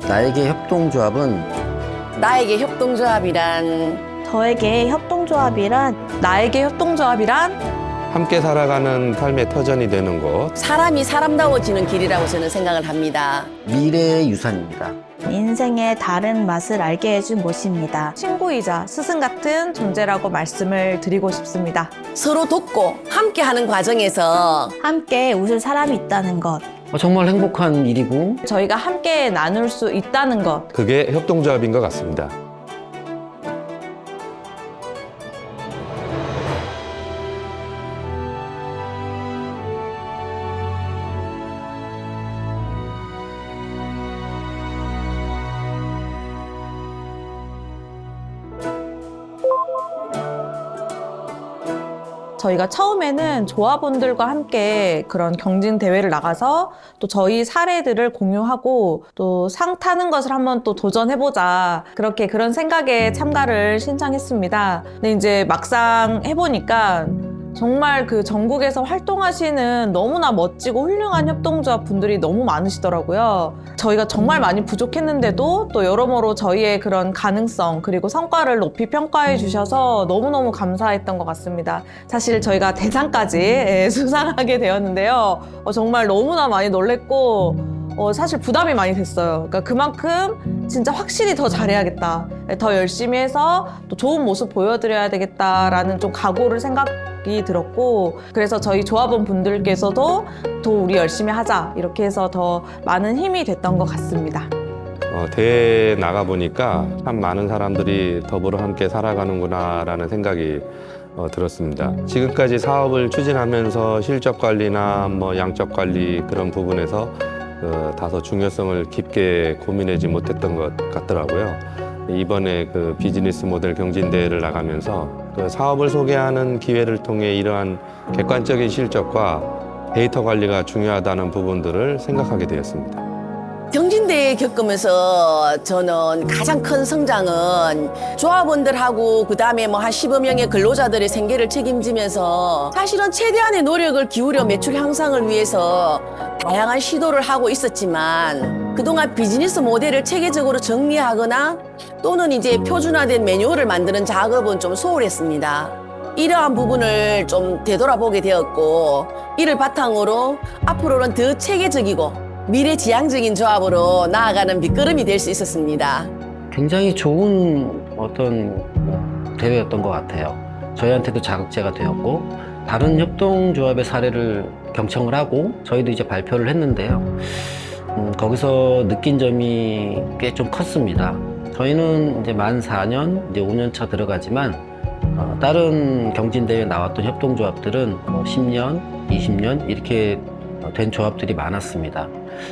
나에게 협동조합은 나에게 협동조합이란 저에게 협동조합이란 나에게 협동조합이란 함께 살아가는 삶의 터전이 되는 곳. 사람이 사람다워지는 길이라고 저는 생각을 합니다. 미래의 유산입니다. 인생의 다른 맛을 알게 해준 곳입니다. 친구이자 스승 같은 존재라고 말씀을 드리고 싶습니다. 서로 돕고 함께하는 과정에서 함께 웃을 사람이 있다는 것. 정말 행복한 일이고 저희가 함께 나눌 수 있다는 것. 그게 협동조합인 것 같습니다. 저희가 처음에는 조합원들과 함께 그런 경진 대회를 나가서 또 저희 사례들을 공유하고 또 상 타는 것을 한번 또 도전해보자. 그런 생각에 참가를 신청했습니다. 근데 이제 막상 해보니까 정말 그 전국에서 활동하시는 너무나 멋지고 훌륭한 협동조합 분들이 너무 많으시더라고요. 저희가 정말 많이 부족했는데도 또 여러모로 저희의 그런 가능성 그리고 성과를 높이 평가해 주셔서 너무너무 감사했던 것 같습니다. 사실 저희가 대상까지 수상하게 되었는데요. 정말 너무나 많이 놀랬고 사실 부담이 많이 됐어요. 그러니까 그만큼 진짜 확실히 더 잘해야겠다. 더 열심히 해서 또 좋은 모습 보여드려야 되겠다라는 좀 각오를 생각이 들었고, 그래서 저희 조합원 분들께서도 더 우리 열심히 하자 이렇게 해서 더 많은 힘이 됐던 것 같습니다. 대회에 나가보니까 참 많은 사람들이 더불어 함께 살아가는구나라는 생각이 들었습니다. 지금까지 사업을 추진하면서 실적 관리나 양적 관리 그런 부분에서 다소 중요성을 깊게 고민하지 못했던 것 같더라고요. 이번에 그 비즈니스 모델 경진대회를 나가면서 그 사업을 소개하는 기회를 통해 이러한 객관적인 실적과 데이터 관리가 중요하다는 부분들을 생각하게 되었습니다. 경진대회 겪으면서 저는 가장 큰 성장은 조합원들하고 그다음에 한 10여 명의 근로자들의 생계를 책임지면서 사실은 최대한의 노력을 기울여 매출 향상을 위해서 다양한 시도를 하고 있었지만 그동안 비즈니스 모델을 체계적으로 정리하거나 또는 이제 표준화된 매뉴얼을 만드는 작업은 좀 소홀했습니다. 이러한 부분을 좀 되돌아보게 되었고 이를 바탕으로 앞으로는 더 체계적이고 미래지향적인 조합으로 나아가는 밑거름이 될 수 있었습니다. 굉장히 좋은 어떤 대회였던 것 같아요. 저희한테도 자극제가 되었고 다른 협동조합의 사례를 경청을 하고 저희도 이제 발표를 했는데요. 거기서 느낀 점이 꽤 좀 컸습니다. 저희는 이제 만 4년, 이제 5년 차 들어가지만 다른 경진대회에 나왔던 협동조합들은 10년, 20년 이렇게 된 조합들이 많았습니다.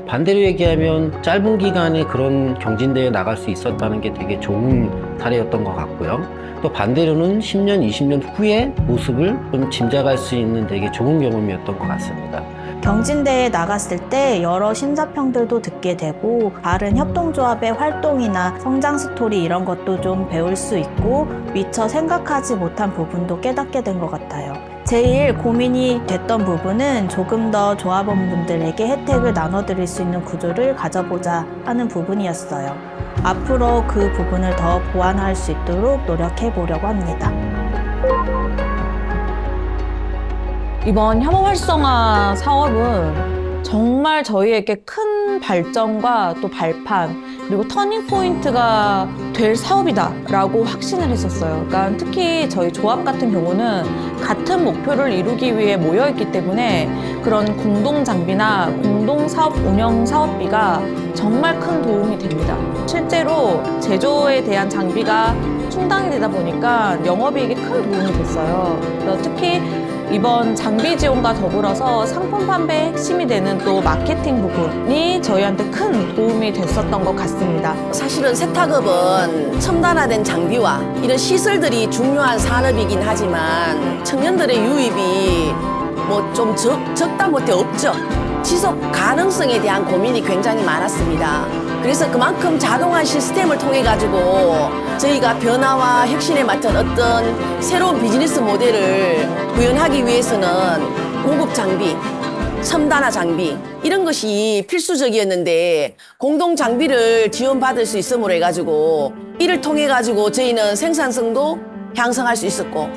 반대로 얘기하면 짧은 기간에 그런 경진대회에 나갈 수 있었다는 게 되게 좋은 사례였던 것 같고요. 또 반대로는 10년, 20년 후의 모습을 좀 짐작할 수 있는 되게 좋은 경험이었던 것 같습니다. 경진대회에 나갔을 때 여러 심사평들도 듣게 되고 다른 협동조합의 활동이나 성장 스토리 이런 것도 좀 배울 수 있고 미처 생각하지 못한 부분도 깨닫게 된 것 같아요. 제일 고민이 됐던 부분은 조금 더 조합원분들에게 혜택을 나눠드릴 수 있는 구조를 가져보자 하는 부분이었어요. 앞으로 그 부분을 더 보완할 수 있도록 노력해 보려고 합니다. 이번 협업 활성화 사업은 정말 저희에게 큰 발전과 또 발판 그리고 터닝 포인트가 될 사업이다라고 확신을 했었어요. 그러니까 특히 저희 조합 같은 경우는 같은 목표를 이루기 위해 모여있기 때문에 그런 공동 장비나 공동 사업 운영 사업비가 정말 큰 도움이 됩니다. 실제로 제조에 대한 장비가 충당이 되다 보니까 영업이익에 큰 도움이 됐어요. 그래서 특히 이번 장비 지원과 더불어서 상품 판매의 핵심이 되는 또 마케팅 부분이 저희한테 큰 도움이 됐었던 것 같습니다. 사실은 세탁업은 첨단화된 장비와 이런 시설들이 중요한 산업이긴 하지만 청년들의 유입이 좀 적다 못해 없죠. 지속 가능성에 대한 고민이 굉장히 많았습니다. 그래서 그만큼 자동화 시스템을 통해 가지고 저희가 변화와 혁신에 맞춘 어떤 새로운 비즈니스 모델을 구현하기 위해서는 고급 장비, 첨단화 장비 이런 것이 필수적이었는데 공동 장비를 지원받을 수 있음으로 해가지고 이를 통해 가지고 저희는 생산성도 향상할 수 있었고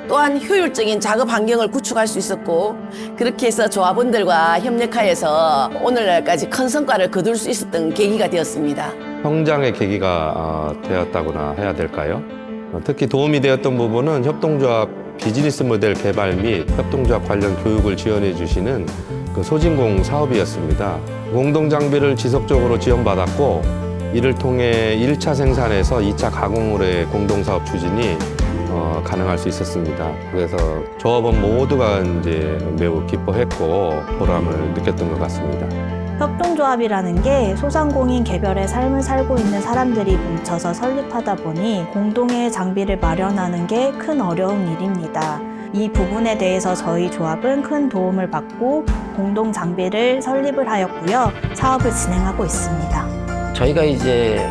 또한 효율적인 작업 환경을 구축할 수 있었고 그렇게 해서 조합원들과 협력하여서 오늘날까지 큰 성과를 거둘 수 있었던 계기가 되었습니다. 성장의 계기가 되었다고나 해야 될까요? 특히 도움이 되었던 부분은 협동조합 비즈니스 모델 개발 및 협동조합 관련 교육을 지원해 주시는 그 소진공 사업이었습니다. 공동 장비를 지속적으로 지원받았고 이를 통해 1차 생산에서 2차 가공으로의 공동사업 추진이 가능할 수 있었습니다. 그래서 조합원 모두가 이제 매우 기뻐했고 보람을 느꼈던 것 같습니다. 협동조합이라는 게 소상공인 개별의 삶을 살고 있는 사람들이 뭉쳐서 설립하다 보니 공동의 장비를 마련하는 게 큰 어려운 일입니다. 이 부분에 대해서 저희 조합은 큰 도움을 받고 공동 장비를 설립을 하였고요. 사업을 진행하고 있습니다. 저희가 이제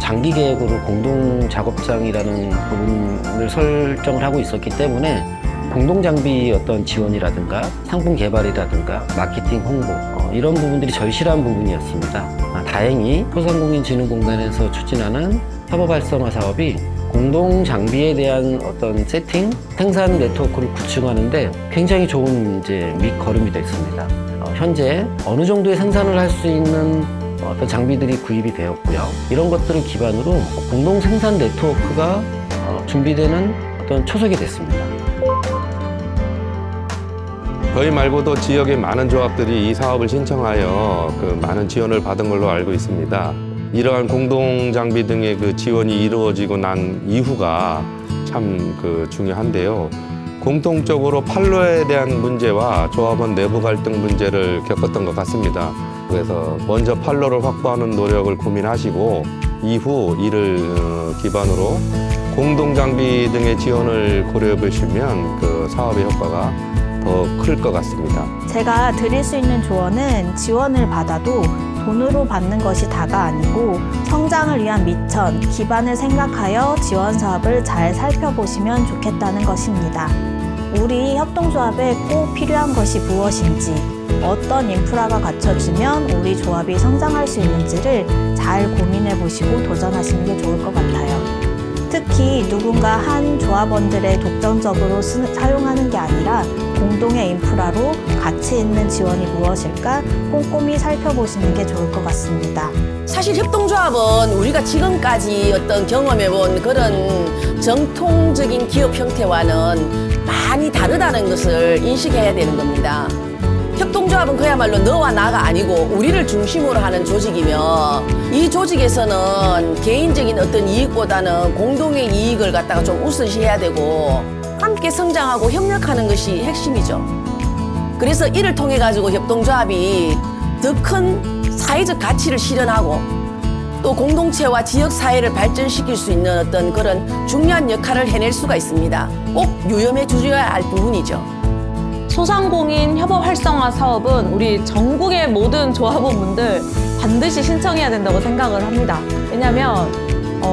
장기 계획으로 공동 작업장이라는 부분을 설정을 하고 있었기 때문에 공동 장비 어떤 지원이라든가 상품 개발이라든가 마케팅 홍보 이런 부분들이 절실한 부분이었습니다. 다행히 소상공인진흥공단에서 추진하는 협업 활성화 사업이 공동 장비에 대한 어떤 세팅, 생산 네트워크를 구축하는데 굉장히 좋은 이제 밑거름이 됐습니다. 현재 어느 정도의 생산을 할 수 있는 어떤 장비들이 구입이 되었고요. 이런 것들을 기반으로 공동 생산 네트워크가 준비되는 어떤 초석이 됐습니다. 저희 말고도 지역의 많은 조합들이 이 사업을 신청하여 그 많은 지원을 받은 걸로 알고 있습니다. 이러한 공동 장비 등의 그 지원이 이루어지고 난 이후가 참 그 중요한데요. 공통적으로 판로에 대한 문제와 조합원 내부 갈등 문제를 겪었던 것 같습니다. 그래서 먼저 판로를 확보하는 노력을 고민하시고 이후 이를 기반으로 공동 장비 등의 지원을 고려해 보시면 그 사업의 효과가 더 클 것 같습니다. 제가 드릴 수 있는 조언은 지원을 받아도 돈으로 받는 것이 다가 아니고 성장을 위한 미천, 기반을 생각하여 지원 사업을 잘 살펴보시면 좋겠다는 것입니다. 우리 협동조합에 꼭 필요한 것이 무엇인지, 어떤 인프라가 갖춰지면 우리 조합이 성장할 수 있는지를 잘 고민해 보시고 도전하시는 게 좋을 것 같아요. 특히 누군가 한 조합원들의 독점적으로 사용하는 게 아니라 공동의 인프라로 가치 있는 지원이 무엇일까 꼼꼼히 살펴보시는 게 좋을 것 같습니다. 사실 협동조합은 우리가 지금까지 어떤 경험해본 그런 정통적인 기업 형태와는 많이 다르다는 것을 인식해야 되는 겁니다. 협동조합은 그야말로 너와 나가 아니고 우리를 중심으로 하는 조직이며 이 조직에서는 개인적인 어떤 이익보다는 공동의 이익을 갖다가 좀 우선시해야 되고 함께 성장하고 협력하는 것이 핵심이죠. 그래서 이를 통해 가지고 협동조합이 더 큰 사회적 가치를 실현하고 또 공동체와 지역사회를 발전시킬 수 있는 어떤 그런 중요한 역할을 해낼 수가 있습니다. 꼭 유념해 주셔야 할 부분이죠. 소상공인 협업 활성화 사업은 우리 전국의 모든 조합원분들 반드시 신청해야 된다고 생각을 합니다. 왜냐하면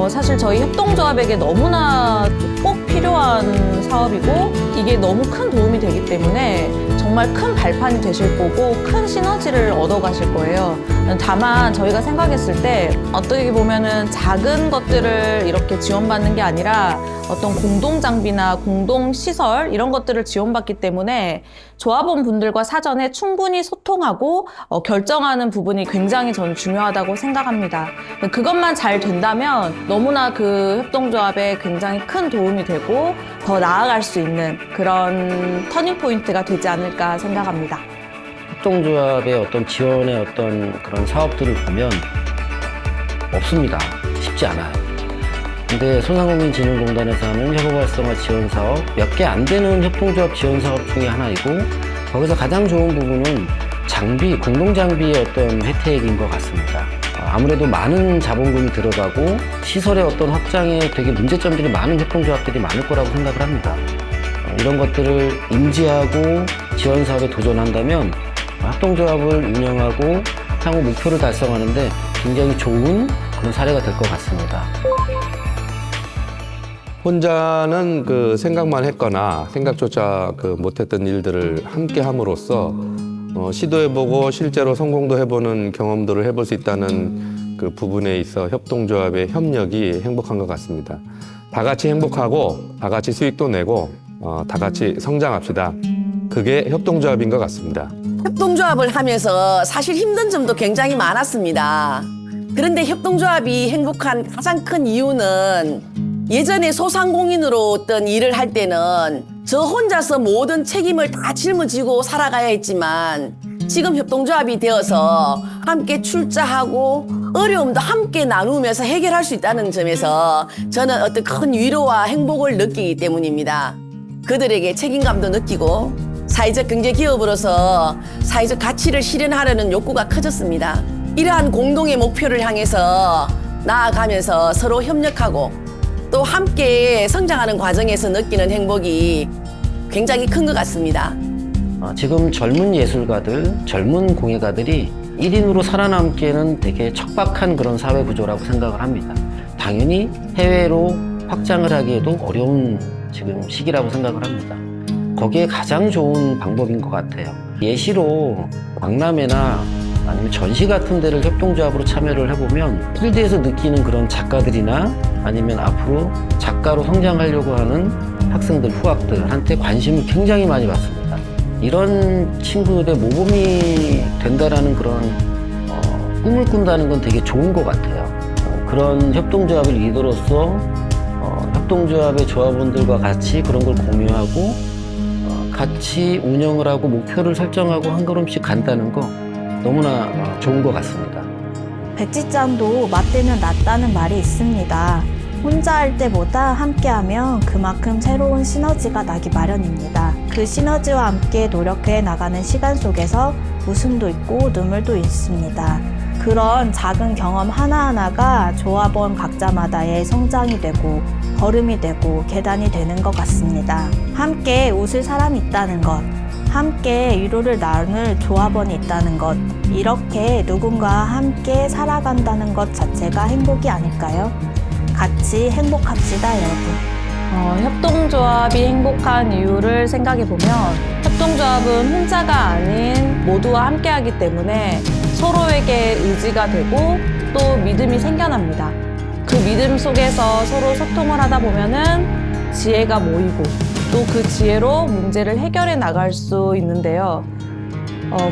사실 저희 협동조합에게 너무나 꼭 필요한 사업이고 이게 너무 큰 도움이 되기 때문에 정말 큰 발판이 되실 거고 큰 시너지를 얻어가실 거예요. 다만 저희가 생각했을 때 어떻게 보면은 작은 것들을 이렇게 지원받는 게 아니라 어떤 공동 장비나 공동 시설 이런 것들을 지원받기 때문에 조합원 분들과 사전에 충분히 소통하고 결정하는 부분이 굉장히 저는 중요하다고 생각합니다. 그것만 잘 된다면 너무나 그 협동조합에 굉장히 큰 도움이 되고 더 나아갈 수 있는 그런 터닝 포인트가 되지 않을까 생각합니다. 협동조합의 어떤 지원의 어떤 그런 사업들을 보면 없습니다. 쉽지 않아요. 근데 소상공인진흥공단에서 하는 협업활성화 지원사업 몇 개 안 되는 협동조합 지원사업 중에 하나이고 거기서 가장 좋은 부분은 장비, 공동장비의 어떤 혜택인 것 같습니다. 아무래도 많은 자본금이 들어가고 시설의 어떤 확장에 되게 문제점들이 많은 협동조합들이 많을 거라고 생각을 합니다. 이런 것들을 인지하고 지원사업에 도전한다면 협동조합을 운영하고 향후 목표를 달성하는데 굉장히 좋은 그런 사례가 될 것 같습니다. 혼자는 그 생각만 했거나 생각조차 그 못했던 일들을 함께 함으로써 시도해보고 실제로 성공도 해보는 경험들을 해볼 수 있다는 그 부분에 있어 협동조합의 협력이 행복한 것 같습니다. 다 같이 행복하고 다 같이 수익도 내고 다 같이 성장합시다. 그게 협동조합인 것 같습니다. 협동조합을 하면서 사실 힘든 점도 굉장히 많았습니다. 그런데 협동조합이 행복한 가장 큰 이유는 예전에 소상공인으로 어떤 일을 할 때는 저 혼자서 모든 책임을 다 짊어지고 살아가야 했지만 지금 협동조합이 되어서 함께 출자하고 어려움도 함께 나누면서 해결할 수 있다는 점에서 저는 어떤 큰 위로와 행복을 느끼기 때문입니다. 그들에게 책임감도 느끼고 사회적 경제기업으로서 사회적 가치를 실현하려는 욕구가 커졌습니다. 이러한 공동의 목표를 향해서 나아가면서 서로 협력하고 또 함께 성장하는 과정에서 느끼는 행복이 굉장히 큰 것 같습니다. 지금 젊은 예술가들, 젊은 공예가들이 1인으로 살아남기에는 되게 척박한 그런 사회 구조라고 생각을 합니다. 당연히 해외로 확장을 하기에도 어려운 지금 시기라고 생각을 합니다. 거기에 가장 좋은 방법인 것 같아요. 예시로 박람회나 아니면 전시 같은 데를 협동조합으로 참여를 해보면 필드에서 느끼는 그런 작가들이나 아니면 앞으로 작가로 성장하려고 하는 학생들, 후학들한테 관심을 굉장히 많이 받습니다. 이런 친구들의 모범이 된다라는 그런 꿈을 꾼다는 건 되게 좋은 것 같아요. 그런 협동조합의 리더로서 협동조합의 조합원들과 같이 그런 걸 공유하고 같이 운영을 하고 목표를 설정하고 한 걸음씩 간다는 거 너무나 좋은 것 같습니다. 백지짠도 맞대면 낫다는 말이 있습니다. 혼자 할 때보다 함께하면 그만큼 새로운 시너지가 나기 마련입니다. 그 시너지와 함께 노력해 나가는 시간 속에서 웃음도 있고 눈물도 있습니다. 그런 작은 경험 하나하나가 조합원 각자마다의 성장이 되고 걸음이 되고 계단이 되는 것 같습니다. 함께 웃을 사람이 있다는 것, 함께 위로를 나눌 조합원이 있다는 것, 이렇게 누군가와 함께 살아간다는 것 자체가 행복이 아닐까요? 같이 행복합시다, 여러분. 협동조합이 행복한 이유를 생각해보면 협동조합은 혼자가 아닌 모두와 함께하기 때문에 서로에게 의지가 되고 또 믿음이 생겨납니다. 그 믿음 속에서 서로 소통을 하다 보면은 지혜가 모이고 또 그 지혜로 문제를 해결해 나갈 수 있는데요.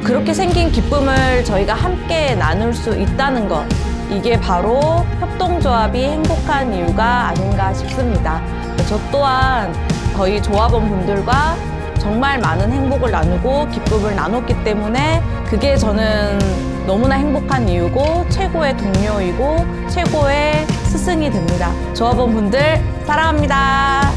그렇게 생긴 기쁨을 저희가 함께 나눌 수 있다는 것, 이게 바로 협동조합이 행복한 이유가 아닌가 싶습니다. 저 또한 저희 조합원 분들과 정말 많은 행복을 나누고 기쁨을 나눴기 때문에 그게 저는 너무나 행복한 이유고 최고의 동료이고 최고의 스승이 됩니다. 조합원 분들 사랑합니다.